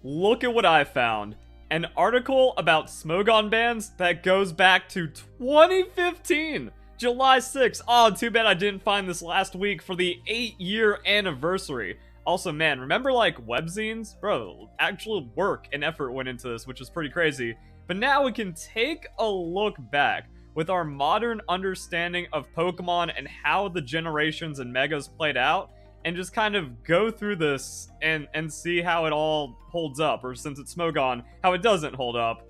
look at what I found. An article about Smogon Bans that goes back to 2015, July 6th. Oh, too bad I didn't find this last week for the 8-year anniversary. Also, man, remember like webzines? Bro, actual work and effort went into this, which is pretty crazy. But now we can take a look back with our modern understanding of Pokemon and how the generations and megas played out, and just kind of go through this and see how it all holds up, or since it's Smogon, how it doesn't hold up.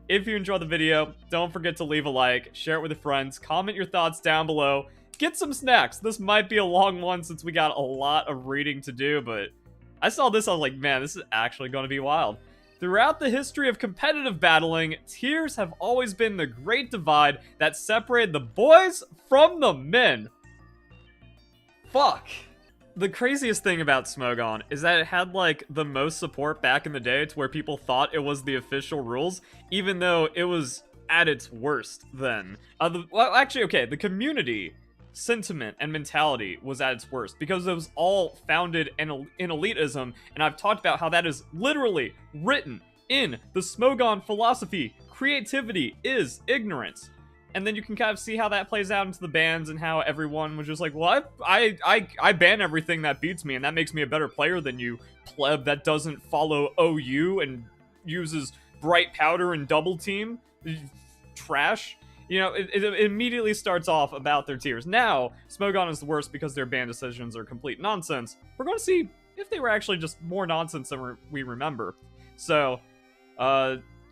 If you enjoyed the video, don't forget to leave a like, share it with your friends, comment your thoughts down below, get some snacks. This might be a long one since we got a lot of reading to do, but I saw this, I was like, man, this is actually going to be wild. Throughout the history of competitive battling, tiers have always been the great divide that separated the boys from the men. Fuck. The craziest thing about Smogon is that it had like the most support back in the day to where people thought it was the official rules, even though it was at its worst then. Well, actually, okay, the community sentiment and mentality was at its worst because it was all founded in elitism, and I've talked about how that is literally written in the Smogon philosophy. Creativity is ignorance. And then you can kind of see how that plays out into the bans and how everyone was just like, well, I ban everything that beats me, and that makes me a better player than you, pleb that doesn't follow OU and uses bright powder and double team. Trash. You know, it immediately starts off about their tiers. Now, Smogon is the worst because their ban decisions are complete nonsense. We're going to see if they were actually just more nonsense than we remember. So,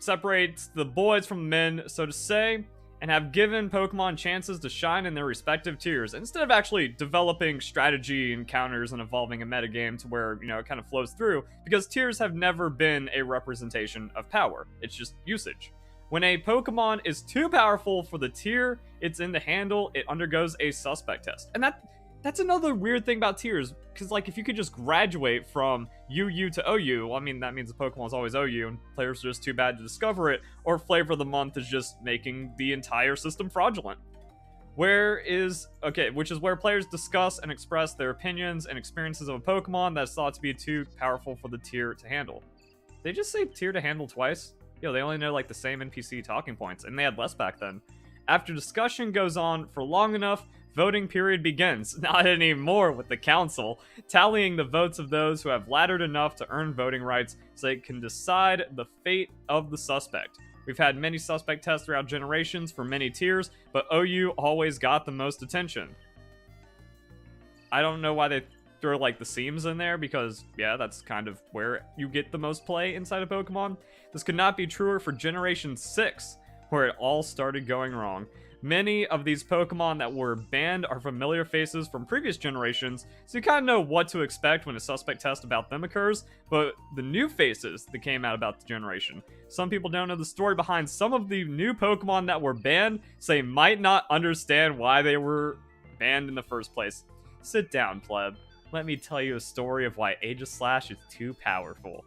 separates the boys from the men, so to say, and have given Pokemon chances to shine in their respective tiers, instead of actually developing strategy and counters and evolving a metagame to where, you know, it kind of flows through, because tiers have never been a representation of power. It's just usage. When a Pokemon is too powerful for the tier it's in to handle, it undergoes a suspect test. And that's another weird thing about tiers, because like if you could just graduate from UU to OU, well, I mean, that means the Pokemon is always OU and players are just too bad to discover it, or Flavor of the Month is just making the entire system fraudulent. Which is where players discuss and express their opinions and experiences of a Pokemon that's thought to be too powerful for the tier to handle. They just say tier to handle twice? Yo, they only know like the same NPC talking points, and they had less back then. After discussion goes on for long enough, voting period begins. Not anymore with the council, tallying the votes of those who have laddered enough to earn voting rights so they can decide the fate of the suspect. We've had many suspect tests throughout generations for many tiers, but OU always got the most attention. I don't know why they throw like the seams in there, because yeah, that's kind of where you get the most play inside of Pokemon. This could not be truer for Generation 6, where it all started going wrong. Many of these Pokemon that were banned are familiar faces from previous generations, so you kind of know what to expect when a suspect test about them occurs, but the new faces that came out about the generation, some people don't know the story behind some of the new Pokemon that were banned, so they might not understand why they were banned in the first place. Sit down, pleb. Let me tell you a story of why Aegislash is too powerful.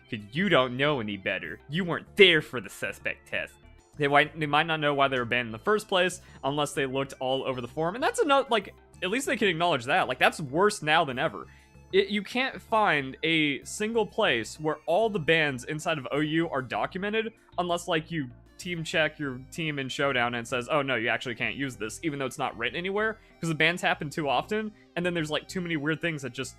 Because you don't know any better. You weren't there for the suspect test. They might not know why they were banned in the first place, unless they looked all over the forum. And that's enough, like, at least they can acknowledge that. Like, that's worse now than ever. You can't find a single place where all the bans inside of OU are documented, unless, like, you team check your team in Showdown and it says, oh no, you actually can't use this, even though it's not written anywhere, because the bans happen too often, and then there's like too many weird things that just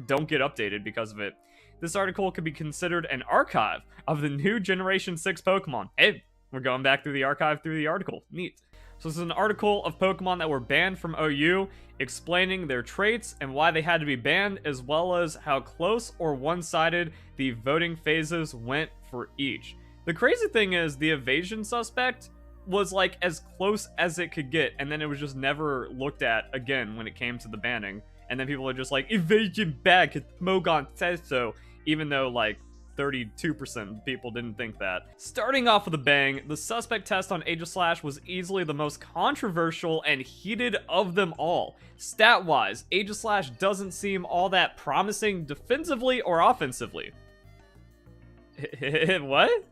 don't get updated because of it. This article could be considered an archive of the new Generation 6 Pokemon. Hey, we're going back through the archive through the article. Neat. So this is an article of Pokemon that were banned from OU, explaining their traits and why they had to be banned, as well as how close or one-sided the voting phases went for each. The crazy thing is, the evasion suspect was like as close as it could get, and then it was just never looked at again when it came to the banning. And then people are just like, evasion bad, because Smogon says so, even though like 32% of people didn't think that. Starting off with a bang, the suspect test on Aegislash was easily the most controversial and heated of them all. Stat-wise, Aegislash doesn't seem all that promising defensively or offensively. What?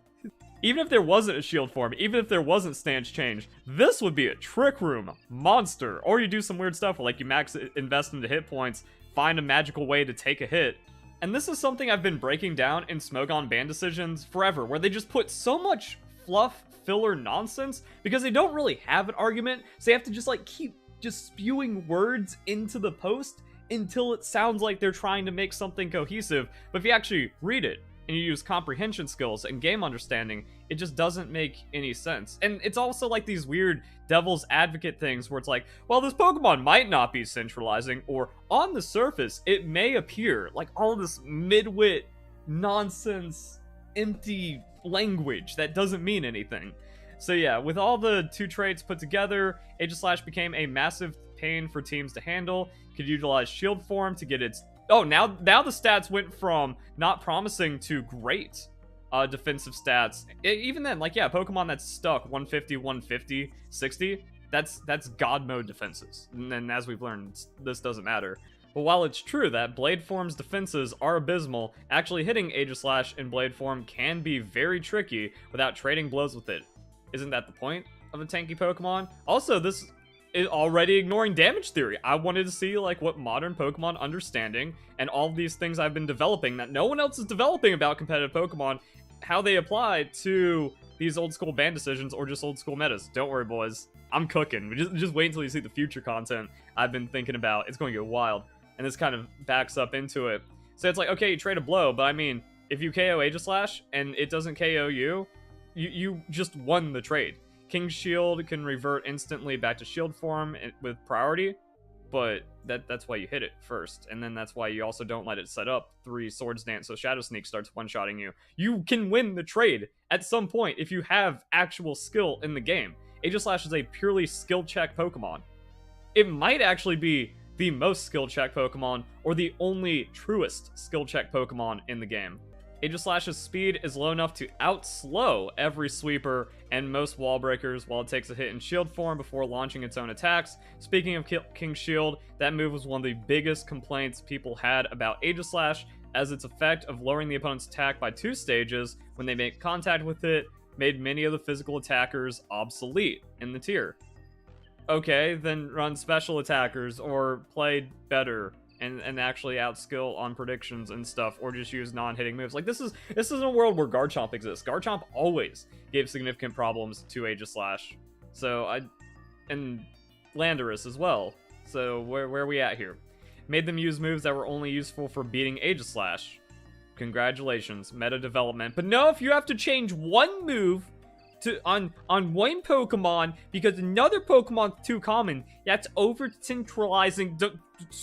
Even if there wasn't a shield form, even if there wasn't stance change, this would be a trick room monster. Or you do some weird stuff where like you max invest into hit points, find a magical way to take a hit, And this is something I've been breaking down in Smogon Ban decisions forever, where they just put so much fluff, filler nonsense because they don't really have an argument, so they have to just like keep just spewing words into the post until it sounds like they're trying to make something cohesive. But if you actually read it and you use comprehension skills and game understanding, it just doesn't make any sense. And it's also like these weird devil's advocate things where it's like, well, this Pokemon might not be centralizing, or on the surface it may appear, like all of this midwit nonsense empty language that doesn't mean anything. So yeah, with all the 2 traits put together, Aegislash became a massive pain for teams to handle. Could utilize Shield Form to get its... Oh, now the stats went from not promising to great defensive stats. Even then, like, yeah, Pokemon that's stuck 150, 150, 60, that's God mode defenses. And then as we've learned, this doesn't matter. But while it's true that Blade Form's defenses are abysmal, actually hitting Aegislash in Blade Form can be very tricky without trading blows with it. Isn't that the point of a tanky Pokemon? Also, this is already ignoring damage theory. I wanted to see like what modern Pokemon understanding and all of these things I've been developing that no one else is developing about competitive Pokemon, how they apply to these old school ban decisions or just old school metas. Don't worry, boys. I'm cooking. Just wait until you see the future content I've been thinking about. It's going to get wild. And this kind of backs up into it. So it's like, okay, you trade a blow, but I mean, if you KO Aegislash and it doesn't KO you, you just won the trade. King's Shield can revert instantly back to Shield Form with priority, but that's why you hit it first. And then that's why you also don't let it set up 3 Swords Dance so Shadow Sneak starts one-shotting you. You can win the trade at some point if you have actual skill in the game. Aegislash is a purely skill check Pokemon. It might actually be the most skill check Pokemon, or the only truest skill check Pokemon in the game. Aegislash's speed is low enough to outslow every sweeper and most wall breakers while it takes a hit in shield form before launching its own attacks. Speaking of King's Shield, that move was one of the biggest complaints people had about Aegislash, as its effect of lowering the opponent's attack by 2 stages when they make contact with it made many of the physical attackers obsolete in the tier. Okay, then run special attackers or play better and actually outskill on predictions and stuff, or just use non-hitting moves. Like, this is a world where Garchomp exists. Garchomp always gave significant problems to Aegislash. And Landorus as well. So where are we at here? Made them use moves that were only useful for beating Aegislash. Congratulations, meta development. But no, if you have to change one move on one Pokemon because another Pokemon's too common, that's over centralizing.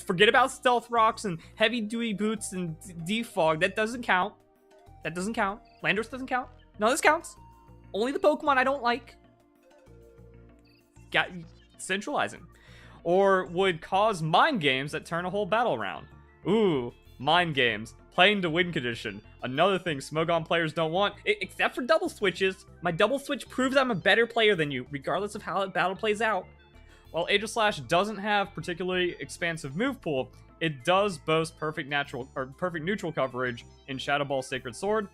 Forget about Stealth Rocks and Heavy Duty Boots and Defog. That doesn't count. That doesn't count. Landorus doesn't count. None of this counts. Only the Pokemon I don't like. Got centralizing. Or would cause mind games that turn a whole battle around. Ooh, mind games. Playing to win condition. Another thing Smogon players don't want, except for double switches. My double switch proves I'm a better player than you, regardless of how the battle plays out. While Aegislash doesn't have particularly expansive move pool, it does boast perfect neutral coverage in Shadow Ball Sacred Sword.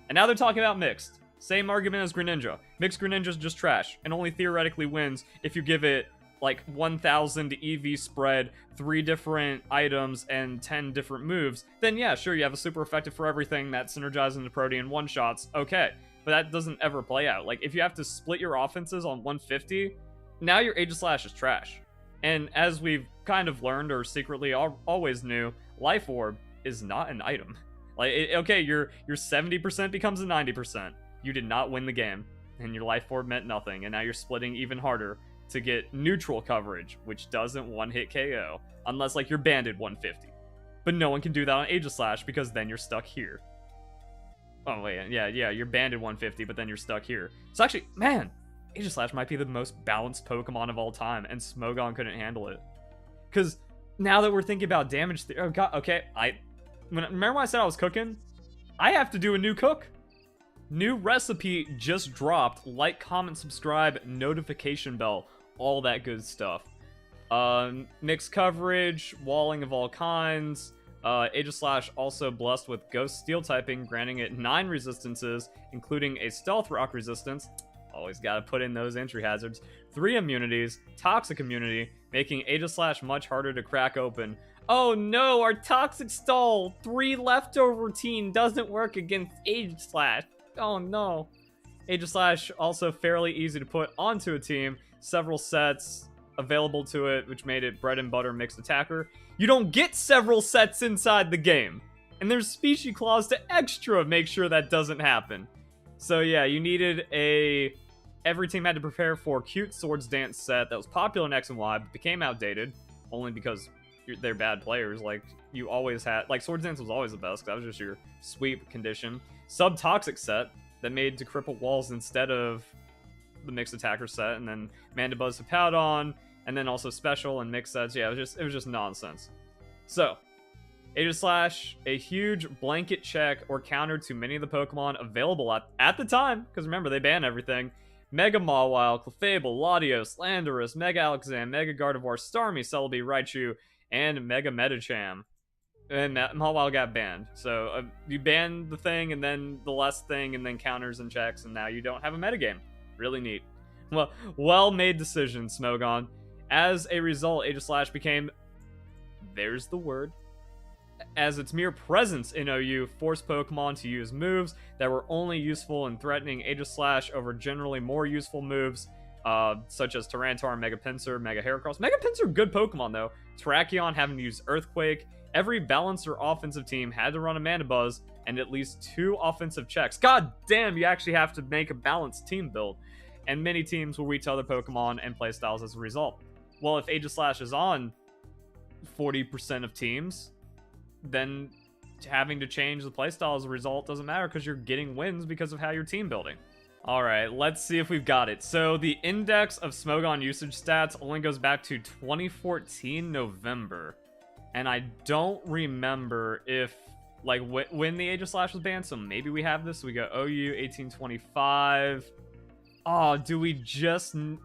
And now they're talking about mixed. Same argument as Greninja. Mixed Greninja's just trash, and only theoretically wins if you give it like 1,000 EV spread, 3 different items, and 10 different moves. Then yeah, sure, you have a super effective for everything that synergizes into Protean one-shots, okay. But that doesn't ever play out. Like, if you have to split your offenses on 150, now your Aegislash is trash. And as we've kind of learned, or secretly always knew, Life Orb is not an item. Like, okay, your 70% becomes a 90%. You did not win the game, and your Life Orb meant nothing, and now you're splitting even harder to get neutral coverage, which doesn't one-hit KO, unless, like, you're banded 150. But no one can do that on Aegislash, because then you're stuck here. Oh, wait, yeah, you're banded 150, but then you're stuck here. So actually, man, Aegislash might be the most balanced Pokemon of all time, and Smogon couldn't handle it. Because now that we're thinking about damage, oh god, okay, remember when I said I was cooking? I have to do a new cook. New recipe just dropped. Like, comment, subscribe, notification bell, all that good stuff. Mixed coverage, walling of all kinds. Aegislash also blessed with Ghost Steel typing, granting it 9 resistances, including a Stealth Rock resistance. Always gotta put in those entry hazards. 3 immunities, Toxic immunity, making Aegislash much harder to crack open. Oh no, our Toxic Stall 3 leftover routine doesn't work against Aegislash. Oh no. Aegislash also fairly easy to put onto a team. Several sets available to it, which made it bread and butter mixed attacker. You don't get several sets inside the game. And there's species clause to extra make sure that doesn't happen. So yeah, you needed a... Every team had to prepare for a cute Swords Dance set that was popular in X and Y, but became outdated. Only because they're bad players. Like, you always had... Like, Swords Dance was always the best, that was just your sweep condition. Sub-Toxic set that made to cripple walls instead of the mixed attacker set, and then Mandibuzz to Powdon, and then also special and mixed sets. Yeah, it was just nonsense. So, Aegislash, a huge blanket check or counter to many of the Pokemon available at the time, because remember, they banned everything. Mega Mawile, Clefable, Latios, Landorus, Mega Alakazam, Mega Gardevoir, Starmie, Celebi, Raichu, and Mega Medicham. And Mawile got banned. So you banned the thing, and then the last thing, and then counters and checks, and now you don't have a metagame. Really neat. Well-made decision, Smogon. As a result, Aegislash became, there's the word, as its mere presence in OU forced Pokemon to use moves that were only useful in threatening Aegislash over generally more useful moves, such as Tyranitar, Mega Pinsir, Mega Heracross. Mega Pinsir, good Pokemon though. Terrakion having to use Earthquake. Every balancer offensive team had to run a Mandibuzz and at least 2 offensive checks. God damn, you actually have to make a balanced team build. And many teams will reach other Pokemon and playstyles as a result. Well, if Aegislash is on 40% of teams, then having to change the playstyle as a result doesn't matter because you're getting wins because of how you're team building. Alright, let's see if we've got it. So the index of Smogon usage stats only goes back to 2014 November. And I don't remember if, like, when the Aegislash was banned, so maybe we have this. We go OU 1825. Oh, do we just... it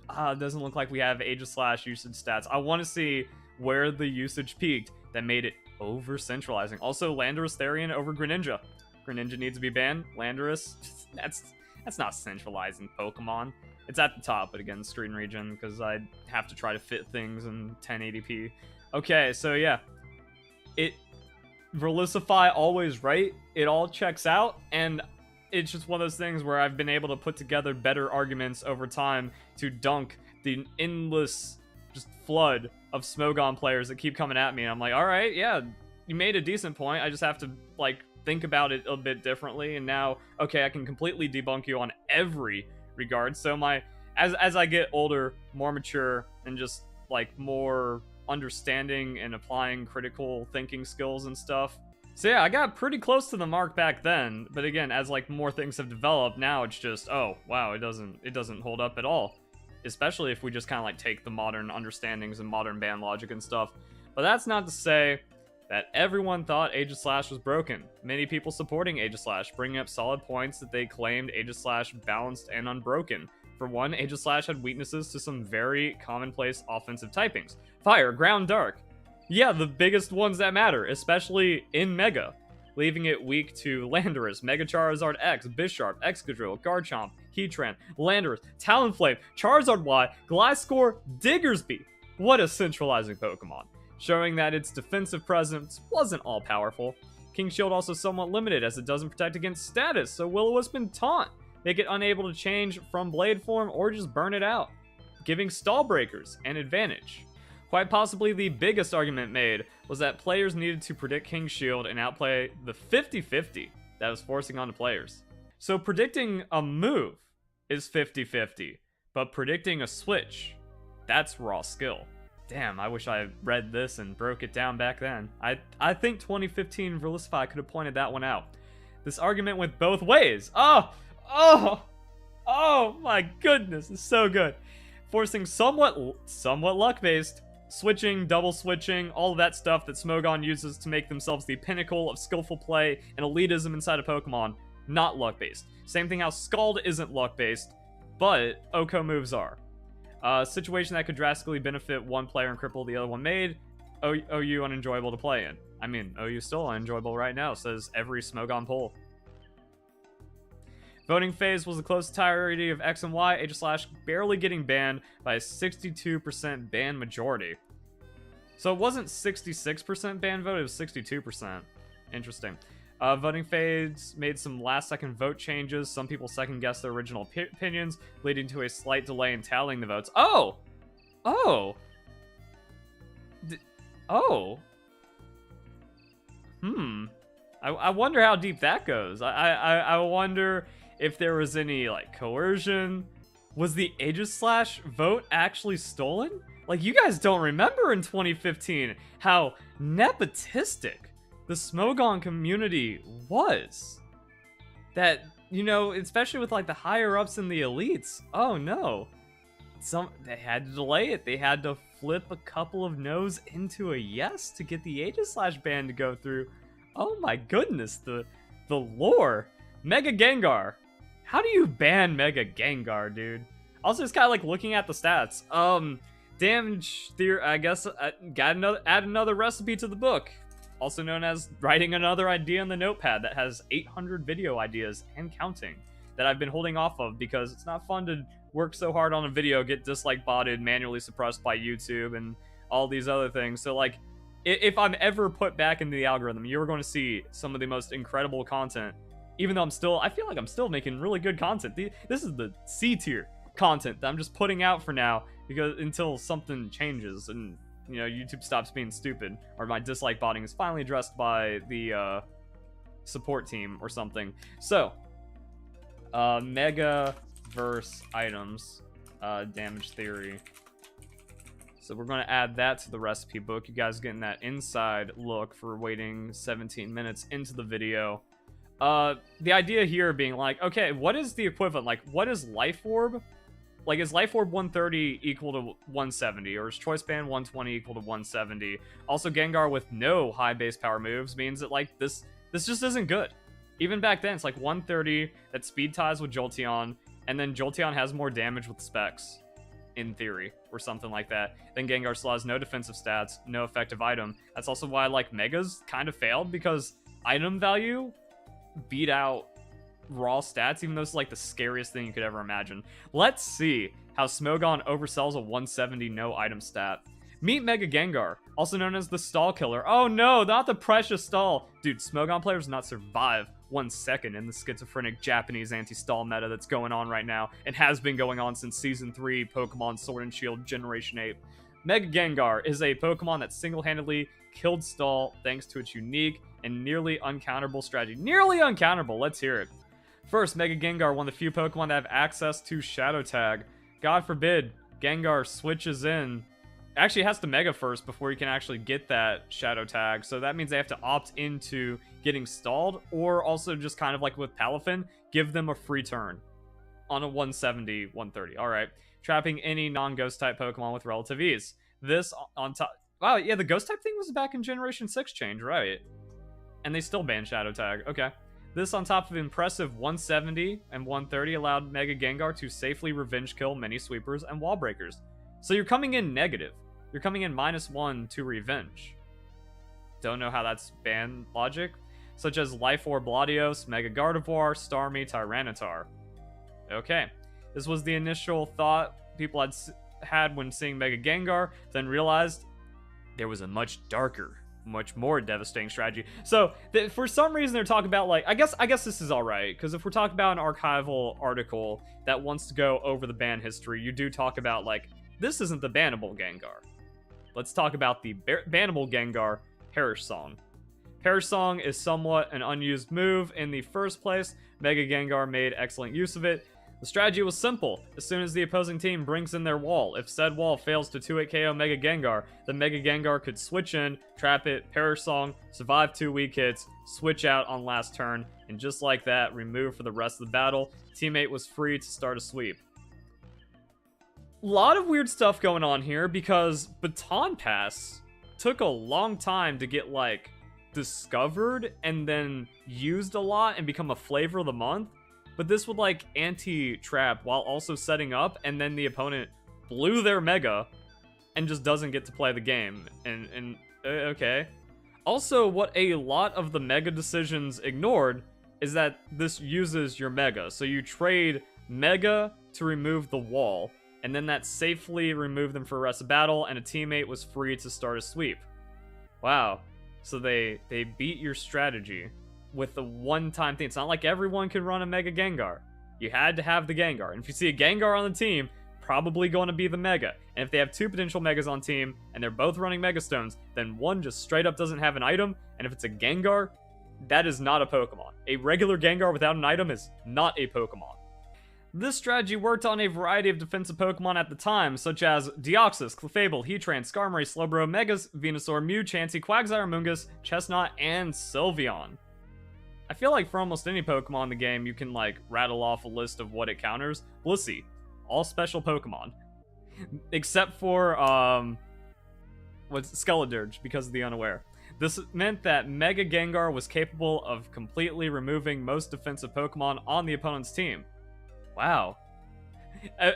doesn't look like we have Aegislash usage stats. I want to see where the usage peaked that made it over-centralizing. Also, Landorus Therian over Greninja. Greninja needs to be banned. Landorus, that's not centralizing Pokemon. It's at the top, but again, screen region, because I'd have to try to fit things in 1080p. Okay, so yeah. Verlisify always right. It all checks out, and it's just one of those things where I've been able to put together better arguments over time to dunk the endless just flood of Smogon players that keep coming at me, and I'm like, alright, yeah, you made a decent point. I just have to, like, think about it a bit differently, and now, okay, I can completely debunk you on every regard. So as I get older, more mature, and just, like, more understanding and applying critical thinking skills and stuff. So yeah, I got pretty close to the mark back then, but again, as, like, more things have developed, now it's just, oh, wow, it doesn't hold up at all. Especially if we just kind of, like, take the modern understandings and modern ban logic and stuff. But that's not to say that everyone thought Aegislash was broken. Many people supporting Aegislash, bringing up solid points that they claimed Aegislash balanced and unbroken. For one, Aegislash had weaknesses to some very commonplace offensive typings. Fire, Ground, Dark. Yeah, the biggest ones that matter, especially in Mega. Leaving it weak to Landorus, Mega Charizard X, Bisharp, Excadrill, Garchomp, Heatran, Landorus, Talonflame, Charizard Y, Gliscor, Diggersby. What a centralizing Pokemon. Showing that its defensive presence wasn't all powerful. King Shield also somewhat limited as it doesn't protect against status, so Will-O-Wisp and Taunt make it unable to change from Blade form or just burn it out, giving Stall Breakers an advantage. Quite possibly the biggest argument made was that players needed to predict King Shield and outplay the 50-50 that was forcing onto players. So predicting a move is 50-50, but predicting a switch, that's raw skill. Damn, I wish I read this and broke it down back then. I think 2015 Verlisify could have pointed that one out. This argument went both ways. Oh my goodness, it's so good. Forcing somewhat luck-based, switching, double switching, all of that stuff that Smogon uses to make themselves the pinnacle of skillful play and elitism inside of Pokemon, not luck-based. Same thing how Scald isn't luck-based, but OHKO moves are. A situation that could drastically benefit one player and cripple the other one made OU unenjoyable to play in. I mean, OU still unenjoyable right now, says every Smogon poll. Voting phase was a close entirety of X and Y, Aegislash barely getting banned by a 62% ban majority. So it wasn't 66% ban vote, it was 62%. Interesting. Voting fades made some last-second vote changes. Some people second-guessed their original opinions, leading to a slight delay in tallying the votes. Oh! Oh! Oh! I wonder how deep that goes. I wonder if there was any, like, coercion. Was the Aegislash vote actually stolen? Like, you guys don't remember in 2015 how nepotistic the Smogon community was. That, you know, especially with, like, the higher-ups and the elites. Oh, no. They had to delay it. They had to flip a couple of no's into a yes to get the Aegislash ban to go through. Oh my goodness, the lore. Mega Gengar. How do you ban Mega Gengar, dude? Also, just kind of like looking at the stats. Damage theory, I guess, add another recipe to the book. Also known as writing another idea on the notepad that has 800 video ideas and counting that I've been holding off of because it's not fun to work so hard on a video, get dislike botted, manually suppressed by YouTube, and all these other things. So, like, if I'm ever put back into the algorithm, you're going to see some of the most incredible content. Even though I feel like I'm still making really good content. This is the C tier content that I'm just putting out for now, because until something changes and, you know, YouTube stops being stupid, or my dislike botting is finally addressed by the support team or something. So, Mega verse items, damage theory. So we're going to add that to the recipe book. You guys getting that inside look for waiting 17 minutes into the video. The idea here being like, okay, what is the equivalent? Like, what is Life Orb? Like, is Life Orb 130 equal to 170? Or is Choice Band 120 equal to 170? Also, Gengar with no high base power moves means that, like, this just isn't good. Even back then, it's like 130 that speed ties with Jolteon, and then Jolteon has more damage with specs, in theory, or something like that. Then Gengar still has no defensive stats, no effective item. That's also why, like, Megas kind of failed, because item value beat out raw stats, even though it's like the scariest thing you could ever imagine. Let's see how Smogon oversells a 170 no item stat. Meet Mega Gengar, also known as the stall killer. Oh no, not the precious stall. Dude, Smogon players not survive 1 second in the schizophrenic Japanese anti-stall meta that's going on right now, and has been going on since Season 3 Pokemon Sword and Shield Generation 8. Mega Gengar is a Pokemon that single-handedly killed stall thanks to its unique and nearly uncounterable strategy. Nearly uncounterable, let's hear it. First, Mega Gengar, one of the few Pokemon that have access to Shadow Tag. God forbid Gengar switches in. Actually, it has to Mega first before you can actually get that Shadow Tag, so that means they have to opt into getting stalled, or also just kind of like with Palafin, give them a free turn on a 170, 130. Alright. Trapping any non-Ghost type Pokemon with relative ease. This on top... Wow, yeah, the Ghost type thing was back in Generation 6 change, right? And they still banned Shadow Tag. Okay. This on top of impressive 170 and 130 allowed Mega Gengar to safely revenge kill many sweepers and wall breakers. So you're coming in negative. You're coming in -1 to revenge. Don't know how that's ban logic. Such as Life Orb Latios, Mega Gardevoir, Starmie, Tyranitar. Okay. This was the initial thought people had when seeing Mega Gengar, then realized there was a much darker, much more devastating strategy. So, for some reason they're talking about, like, I guess this is alright, because if we're talking about an archival article that wants to go over the ban history, you do talk about, like, this isn't the bannable Gengar. Let's talk about the bannable Gengar, Perish Song. Perish Song is somewhat an unused move in the first place. Mega Gengar made excellent use of it. The strategy was simple. As soon as the opposing team brings in their wall, if said wall fails to 2-hit KO Mega Gengar, the Mega Gengar could switch in, trap it, Perish Song, survive 2 weak hits, switch out on last turn, and just like that, remove for the rest of the battle. Teammate was free to start a sweep. Lot of weird stuff going on here, because Baton Pass took a long time to get, like, discovered and then used a lot and become a flavor of the month. But this would, like, anti-trap while also setting up, and then the opponent blew their Mega and just doesn't get to play the game. And okay. Also, what a lot of the Mega decisions ignored is that this uses your Mega. So you trade Mega to remove the wall, and then that safely removed them for the rest of battle, and a teammate was free to start a sweep. Wow. So they beat your strategy with the one-time thing. It's not like everyone could run a Mega Gengar. You had to have the Gengar. And if you see a Gengar on the team, probably going to be the Mega. And if they have two potential Megas on team, and they're both running Mega Stones, then one just straight up doesn't have an item, and if it's a Gengar, that is not a Pokemon. A regular Gengar without an item is not a Pokemon. This strategy worked on a variety of defensive Pokemon at the time, such as Deoxys, Clefable, Heatran, Skarmory, Slowbro, Megas, Venusaur, Mew, Chansey, Quagsire, Mungus, Chestnut, and Sylveon. I feel like for almost any Pokemon in the game, you can like rattle off a list of what it counters. Blissey, all special Pokemon. Except for, Skeledirge, because of the Unaware. This meant that Mega Gengar was capable of completely removing most defensive Pokemon on the opponent's team. Wow.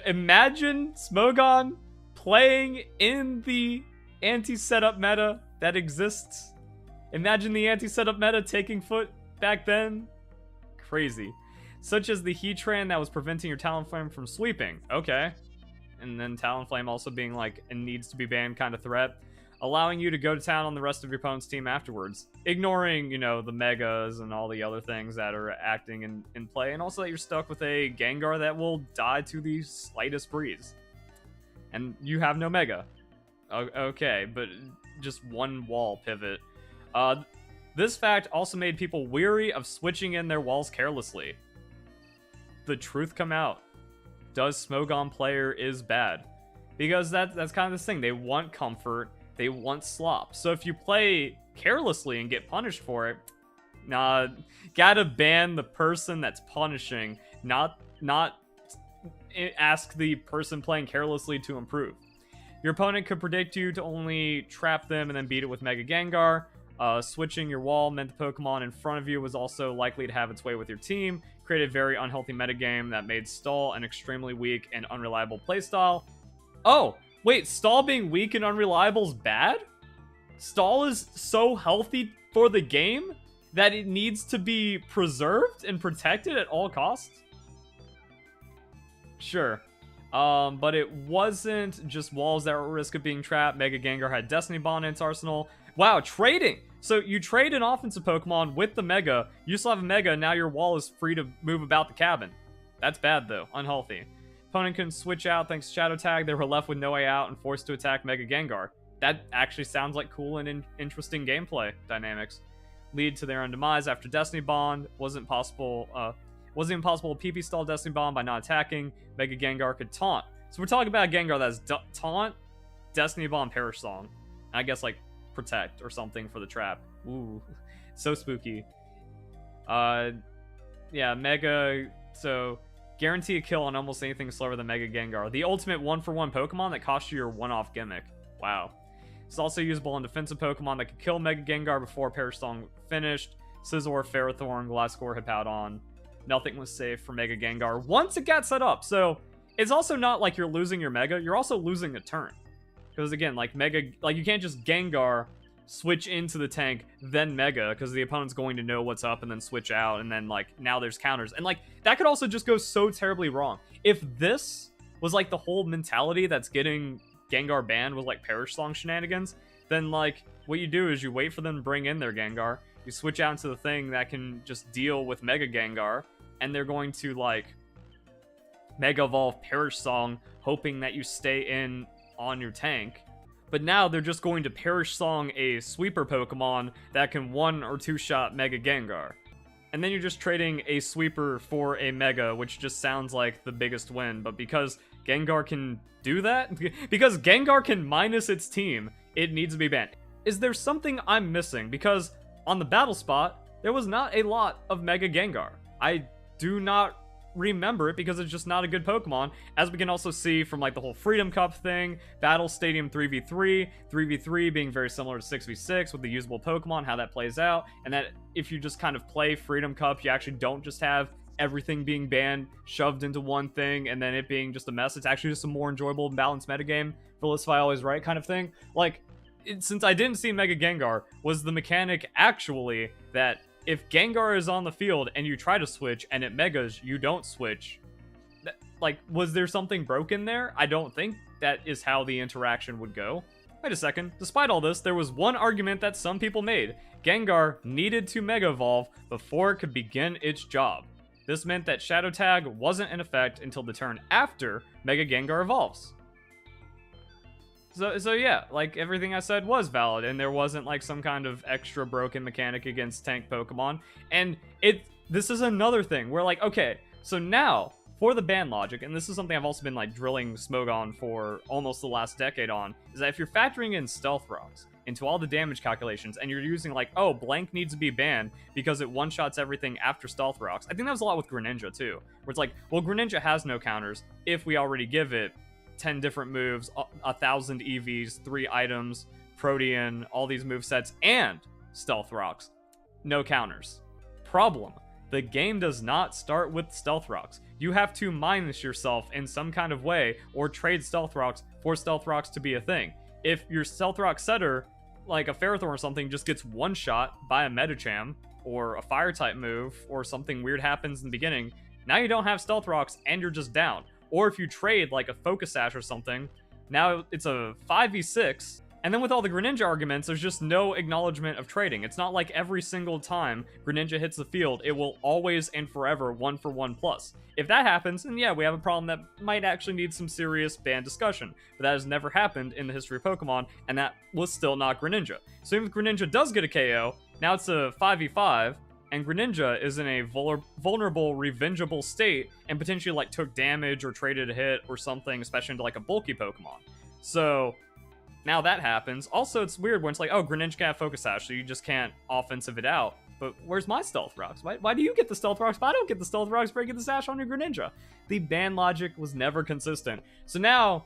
Imagine Smogon playing in the anti-setup meta that exists. Imagine the anti-setup meta taking foot back then. Crazy. Such as the Heatran that was preventing your Talonflame from sweeping. Okay. And then Talonflame also being like a needs to be banned kind of threat. Allowing you to go to town on the rest of your opponent's team afterwards. Ignoring, you know, the Megas and all the other things that are acting in play. And also that you're stuck with a Gengar that will die to the slightest breeze. And you have no Mega. Okay, but just one wall pivot. This fact also made people weary of switching in their walls carelessly. The truth come out. Does Smogon player is bad. Because that's kind of this thing. They want comfort. They want slop. So if you play carelessly and get punished for it, nah, gotta ban the person that's punishing, not ask the person playing carelessly to improve. Your opponent could predict you to only trap them and then beat it with Mega Gengar. Switching your wall meant the Pokemon in front of you was also likely to have its way with your team, created a very unhealthy metagame that made Stall an extremely weak and unreliable playstyle. Oh! Wait, Stall being weak and unreliable is bad? Stall is so healthy for the game that it needs to be preserved and protected at all costs? Sure. But it wasn't just walls that were at risk of being trapped. Mega Gengar had Destiny Bond in its arsenal. Wow, trading! So you trade an offensive Pokemon with the Mega, you still have a Mega, and now your wall is free to move about the cabin. That's bad though, unhealthy. Opponent couldn't switch out thanks to Shadow Tag. They were left with no way out and forced to attack Mega Gengar. That actually sounds like cool and interesting gameplay dynamics. Lead to their own demise after Destiny Bond. Wasn't even possible to PP stall Destiny Bond by not attacking. Mega Gengar could taunt. So we're talking about a Gengar that's taunt, Destiny Bond, Perish Song. And I guess like protect or something for the trap. Ooh, so spooky. Yeah, Mega. So guarantee a kill on almost anything slower than Mega Gengar. The ultimate one-for-one Pokemon that costs you your one-off gimmick. Wow. It's also usable in defensive Pokemon that could kill Mega Gengar before Perish Song finished. Scizor, Ferrothorn, Glasgow, Hippowdon. Nothing was safe for Mega Gengar once it got set up. So it's also not like you're losing your Mega. You're also losing a turn. Because again, like you can't just Gengar, switch into the tank, then Mega, because the opponent's going to know what's up and then switch out, and then like now there's counters. And like that could also just go so terribly wrong. If this was like the whole mentality that's getting Gengar banned with like Perish Song shenanigans, then like what you do is you wait for them to bring in their Gengar, you switch out into the thing that can just deal with Mega Gengar, and they're going to like Mega Evolve Perish Song, hoping that you stay in on your tank. But now they're just going to Perish Song a sweeper Pokemon that can one or two shot Mega Gengar. And then you're just trading a sweeper for a Mega, which just sounds like the biggest win. But because Gengar can do that, because Gengar can minus its team, it needs to be banned. Is there something I'm missing? Because on the battle spot, there was not a lot of Mega Gengar. I do not remember it because it's just not a good Pokemon, as we can also see from like the whole Freedom Cup thing, Battle Stadium 3v3, 3v3 being very similar to 6v6 with the usable Pokemon, how that plays out, and that if you just kind of play Freedom Cup, you actually don't just have everything being banned, shoved into one thing, and then it being just a mess. It's actually just a more enjoyable and balanced metagame, Verlisify always right kind of thing. Like, since I didn't see Mega Gengar, was the mechanic actually that if Gengar is on the field and you try to switch and it Megas, you don't switch? like, was there something broken there? I don't think that is how the interaction would go. Wait a second, despite all this, there was one argument that some people made. Gengar needed to Mega Evolve before it could begin its job. This meant that Shadow Tag wasn't in effect until the turn after Mega Gengar evolves. So yeah, like, everything I said was valid, and there wasn't, like, some kind of extra broken mechanic against tank Pokemon. And this is another thing, where, like, okay, so now, for the ban logic, and this is something I've also been, like, drilling Smogon for almost the last decade on, is that if you're factoring in Stealth Rocks into all the damage calculations, and you're using, like, oh, blank needs to be banned because it one-shots everything after Stealth Rocks. I think that was a lot with Greninja, too, where it's like, well, Greninja has no counters if we already give it 10 different moves, 1,000 EVs, 3 items, Protean, all these movesets, and Stealth Rocks. No counters. Problem: the game does not start with Stealth Rocks. You have to minus yourself in some kind of way, or trade Stealth Rocks for Stealth Rocks to be a thing. If your Stealth Rock setter, like a Ferrothorn or something, just gets one-shot by a Medicham, or a Fire-type move, or something weird happens in the beginning, now you don't have Stealth Rocks, and you're just down. Or if you trade, like, a Focus Sash or something, now it's a 5v6, and then with all the Greninja arguments, there's just no acknowledgement of trading. It's not like every single time Greninja hits the field, it will always and forever 1-for-1 plus. If that happens, then yeah, we have a problem that might actually need some serious ban discussion. But that has never happened in the history of Pokemon, and that was still not Greninja. So even if Greninja does get a KO, now it's a 5v5, and Greninja is in a vulnerable, revengeable state, and potentially, like, took damage or traded a hit or something, especially into, like, a bulky Pokemon. So now that happens. Also, it's weird when it's like, oh, Greninja can't Focus Sash, so you just can't offensive it out. But where's my Stealth Rocks? Why do you get the Stealth Rocks, but I don't get the Stealth Rocks breaking the Sash on your Greninja? The ban logic was never consistent. So now,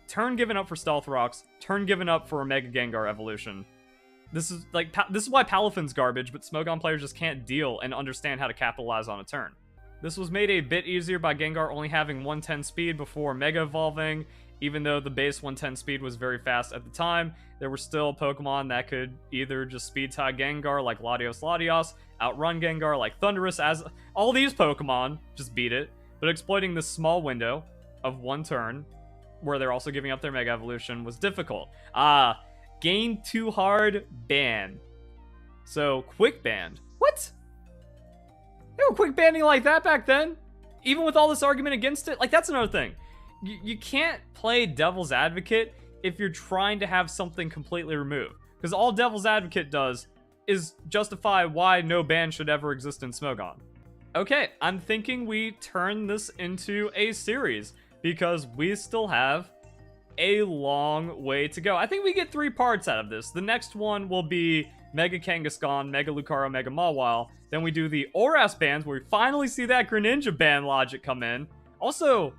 turn given up for Stealth Rocks, turn given up for a Mega Gengar evolution. This is why Palafin's garbage, but Smogon players just can't deal and understand how to capitalize on a turn. This was made a bit easier by Gengar only having 110 speed before Mega Evolving. Even though the base 110 speed was very fast at the time, there were still Pokemon that could either just speed tie Gengar like Latios, outrun Gengar like Thundurus, as all these Pokemon just beat it, but exploiting this small window of one turn, where they're also giving up their Mega Evolution, was difficult. Gain too hard, ban. So, quick banned. What? They were quick banning like that back then? Even with all this argument against it? Like, that's another thing. You can't play devil's advocate if you're trying to have something completely removed. Because all devil's advocate does is justify why no ban should ever exist in Smogon. Okay, I'm thinking we turn this into a series, because we still have a long way to go. I think we get 3 parts out of this. The next one will be Mega Kangaskhan, Mega Lucario, Mega Mawile. Then we do the Oras bans, where we finally see that Greninja ban logic come in. Also,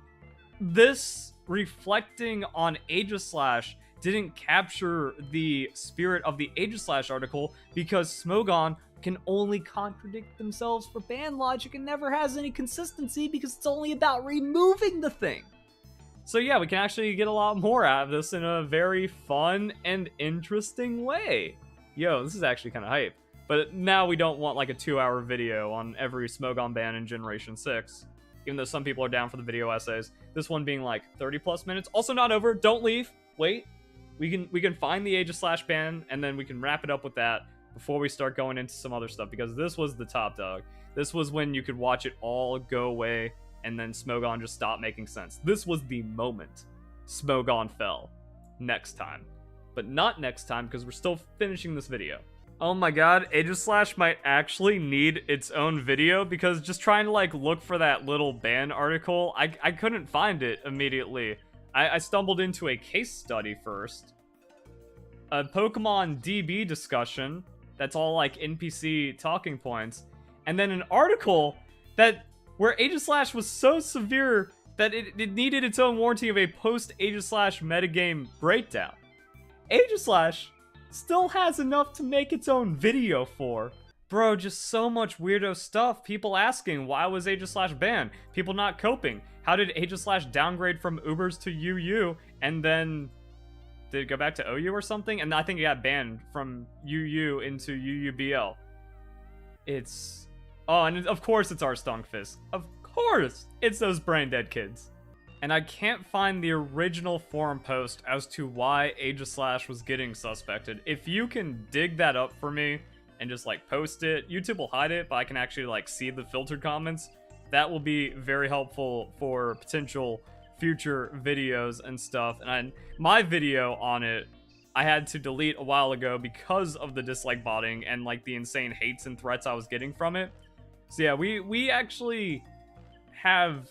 this reflecting on Aegislash didn't capture the spirit of the Aegislash article, because Smogon can only contradict themselves for ban logic and never has any consistency, because it's only about removing the thing. So yeah, we can actually get a lot more out of this in a very fun and interesting way. Yo, this is actually kind of hype. But now we don't want like a 2-hour video on every Smogon ban in Generation 6. Even though some people are down for the video essays. This one being like 30 plus minutes. Also not over, don't leave, wait. We can find the Aegislash ban, and then we can wrap it up with that before we start going into some other stuff, because this was the top dog. This was when you could watch it all go away, and then Smogon just stopped making sense. This was the moment Smogon fell. Next time. But not next time, because we're still finishing this video. Oh my god, Aegislash might actually need its own video, because just trying to like look for that little ban article, I couldn't find it immediately. I stumbled into a case study first. A Pokemon DB discussion that's all like NPC talking points. And then an article where Aegislash was so severe that it needed its own warranty of a post-Aegislash metagame breakdown. Aegislash still has enough to make its own video for. Bro, just so much weirdo stuff. People asking, why was Aegislash banned? People not coping. How did Aegislash downgrade from Ubers to UU, and then did it go back to OU or something? And I think it got banned from UU into UUBL. Oh, and of course it's our Stunkfist. Of course! It's those brain dead kids. And I can't find the original forum post as to why Aegislash was getting suspected. If you can dig that up for me and just like post it, YouTube will hide it, but I can actually like see the filtered comments. That will be very helpful for potential future videos and stuff. And my video on it, I had to delete a while ago because of the dislike botting and like the insane hates and threats I was getting from it. So yeah, we actually have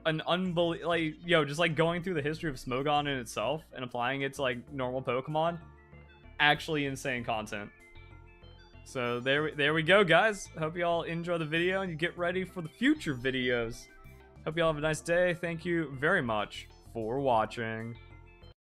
an like, just like going through the history of Smogon in itself and applying it to like normal Pokemon, actually insane content. So there we go, guys. Hope you all enjoy the video and you get ready for the future videos. Hope you all have a nice day. Thank you very much for watching.